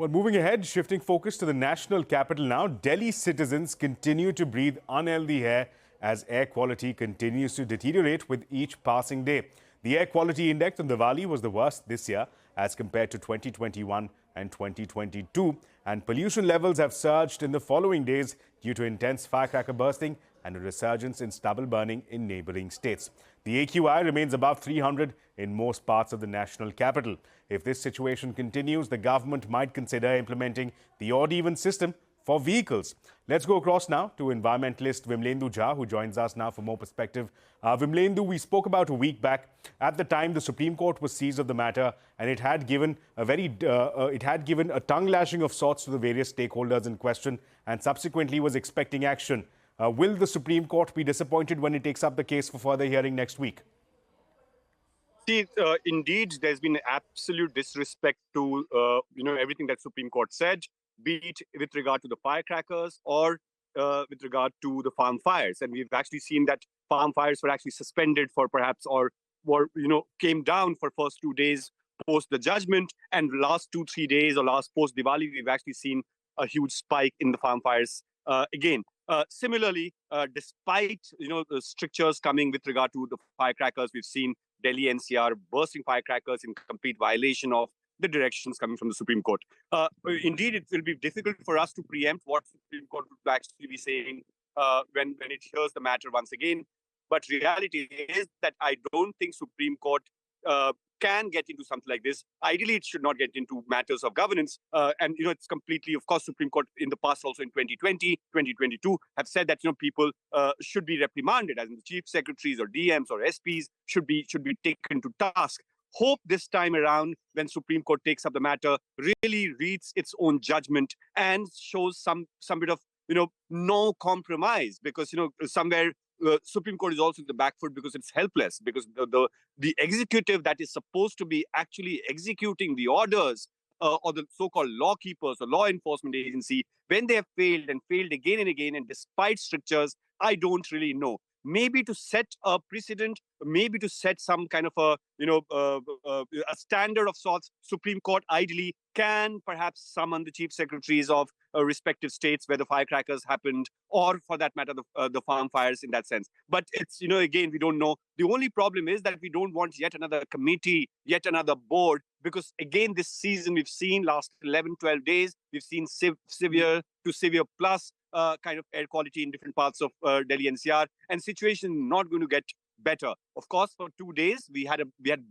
Well, moving ahead, shifting focus to the national capital now, Delhi citizens continue to breathe unhealthy air as air quality continues to deteriorate with each passing day. The air quality index on Diwali was the worst this year as compared to 2021 and 2022, and pollution levels have surged in the following days due to intense firecracker bursting and a resurgence in stubble burning in neighboring states. The AQI remains above 300 in most parts of the national capital. If this situation continues, the government might consider implementing the odd-even system for vehicles. Let's go across now to environmentalist Vimlendu Jha, who joins us now for more perspective. Vimlendu, we spoke about a week back. At the time, the Supreme Court was seized of the matter, and it had given a tongue lashing of sorts to the various stakeholders in question, and subsequently was expecting action. Will the Supreme Court be disappointed when it takes up the case for further hearing next week? See, indeed, there's been absolute disrespect to everything that Supreme Court said, be it with regard to the firecrackers or with regard to the farm fires. And we've actually seen that farm fires were actually suspended for perhaps or came down for first 2 days post the judgment, and last 2-3 days or last post Diwali, we've actually seen a huge spike in the farm fires again. Similarly, despite the strictures coming with regard to the firecrackers, we've seen Delhi NCR bursting firecrackers in complete violation of the directions coming from the Supreme Court. Indeed, it will be difficult for us to preempt what the Supreme Court would actually be saying when it hears the matter once again. But reality is that I don't think Supreme Court can get into something like this. Ideally, it should not get into matters of governance. And it's completely, of course, Supreme Court in the past, also in 2020, 2022, have said that people should be reprimanded, as in the chief secretaries or DMs or SPs should be taken to task. Hope this time around, when Supreme Court takes up the matter, really reads its own judgment and shows some bit of no compromise, because somewhere Supreme Court is also in the back foot because it's helpless, because the executive that is supposed to be actually executing the orders or the so-called law keepers or law enforcement agency, when they have failed and failed again and again, and despite strictures, I don't really know. Maybe to set a precedent, maybe to set some kind of a standard of sorts, Supreme Court ideally can perhaps summon the chief secretaries of respective states where the firecrackers happened, or for that matter, the farm fires in that sense. But it's, again, we don't know. The only problem is that we don't want yet another committee, yet another board, because again, this season we've seen last 11, 12 days, we've seen severe to severe plus kind of air quality in different parts of Delhi NCR, and situation not going to get better. Of course, for 2 days we had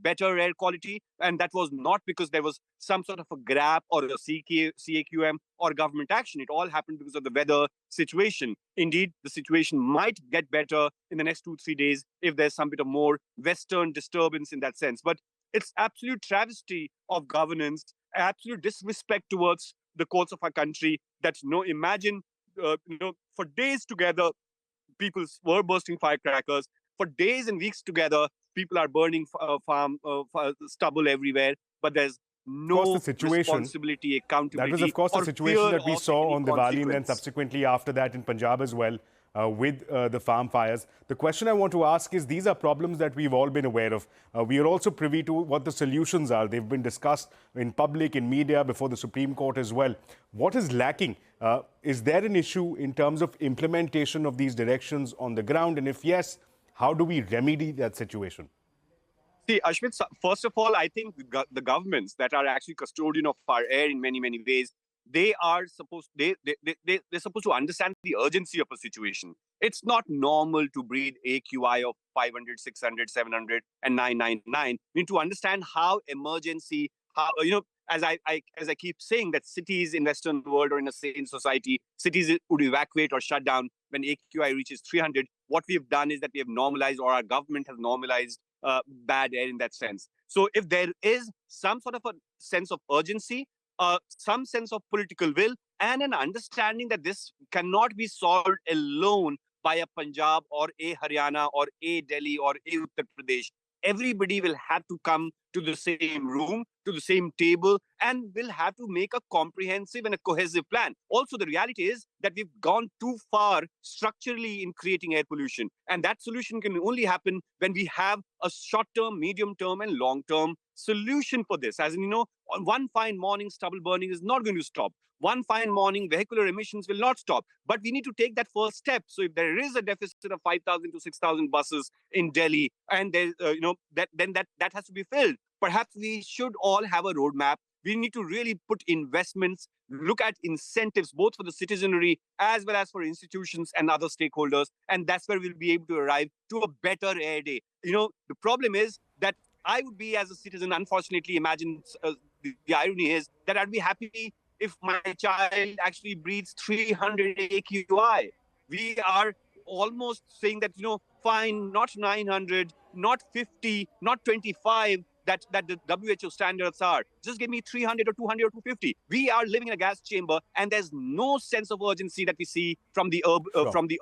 better air quality, and that was not because there was some sort of a grab or a CAQM or government action. It all happened because of the weather situation. Indeed, the situation might get better in the next 2-3 days if there's some bit of more western disturbance in that sense. But it's absolute travesty of governance, absolute disrespect towards the courts of our country. That imagine. For days together, people were bursting firecrackers. For days and weeks together, people are burning farm stubble everywhere. But there's no responsibility, accountability. That was, of course, the situation that we saw on Diwali and then subsequently after that in Punjab as well. With the farm fires. The question I want to ask is, these are problems that we've all been aware of. We are also privy to what the solutions are. They've been discussed in public, in media, before the Supreme Court as well. What is lacking? Is there an issue in terms of implementation of these directions on the ground? And if yes, how do we remedy that situation? See, Ashmit, first of all, I think the governments that are actually custodian of our air in many, many ways, they're supposed to understand the urgency of a situation. It's not normal to breathe AQI of 500, 600, 700, and 999. We need to understand how emergency, as I keep saying, that cities in Western world or in a sane society, cities would evacuate or shut down when AQI reaches 300. What we have done is that we have normalized, or our government has normalized, bad air in that sense. So if there is some sort of a sense of urgency, some sense of political will, and an understanding that this cannot be solved alone by a Punjab or a Haryana or a Delhi or a Uttar Pradesh. Everybody will have to come to the same room, to the same table, and will have to make a comprehensive and a cohesive plan. Also, the reality is that we've gone too far structurally in creating air pollution. And that solution can only happen when we have a short-term, medium-term, and long-term solution for this. As in, on one fine morning, stubble burning is not going to stop. One fine morning, vehicular emissions will not stop. But we need to take that first step. So if there is a deficit of 5,000 to 6,000 buses in Delhi, and there's, that has to be filled. Perhaps we should all have a roadmap. We need to really put investments, look at incentives, both for the citizenry as well as for institutions and other stakeholders. And that's where we'll be able to arrive to a better air day. The problem is that I would be, as a citizen, unfortunately, imagine the irony is that I'd be happy if my child actually breathes 300 AQI. We are almost saying that, fine, not 900, not 50, not 25, that the WHO standards are. Just give me 300 or 200 or 250. We are living in a gas chamber, and there's no sense of urgency that we see from the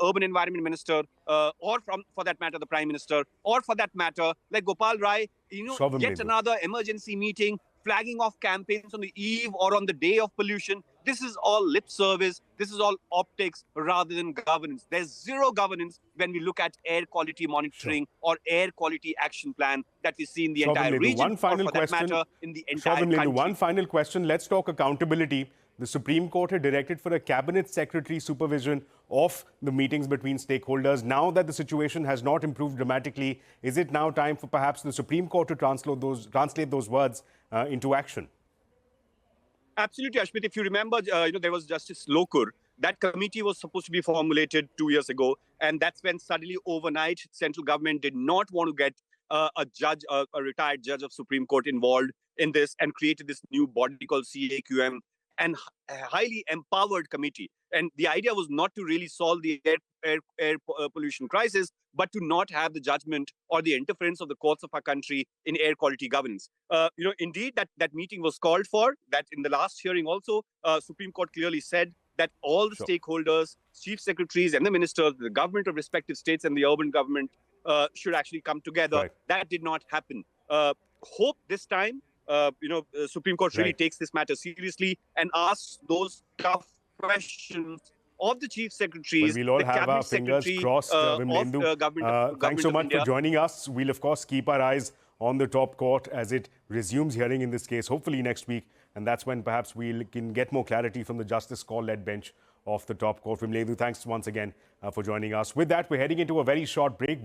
urban environment minister, or for that matter, the prime minister, or for that matter, like Gopal Rai, yet another emergency meeting, flagging off campaigns on the eve or on the day of pollution. This is all lip service. This is all optics rather than governance. There's zero governance when we look at air quality monitoring or air quality action plan that we see in the entire region, one final or for that question, matter, in the entire country. One final question. Let's talk accountability. The Supreme Court had directed for a cabinet secretary supervision of the meetings between stakeholders. Now that the situation has not improved dramatically, is it now time for perhaps the Supreme Court to translate those words into action? Absolutely, Ashmit. If you remember, there was Justice Lokur. That committee was supposed to be formulated 2 years ago. And that's when suddenly overnight, central government did not want to get a judge, a retired judge of Supreme Court involved in this, and created this new body called CAQM, and a highly empowered committee. And the idea was not to really solve the air pollution crisis, but to not have the judgment or the interference of the courts of our country in air quality governance. Indeed, that meeting was called for. That in the last hearing also, Supreme Court clearly said that all the stakeholders, chief secretaries and the ministers, the government of respective states and the urban government should actually come together. Right. That did not happen. Hope this time, Supreme Court really takes this matter seriously and asks those tough questions of the chief secretaries. Well, we'll all have our fingers crossed, Vimlendu. Thanks so much for joining us. We'll, of course, keep our eyes on the top court as it resumes hearing in this case, hopefully next week. And that's when perhaps we can get more clarity from the Justice Call-led bench of the top court. Vimlendu, thanks once again for joining us. With that, we're heading into a very short break.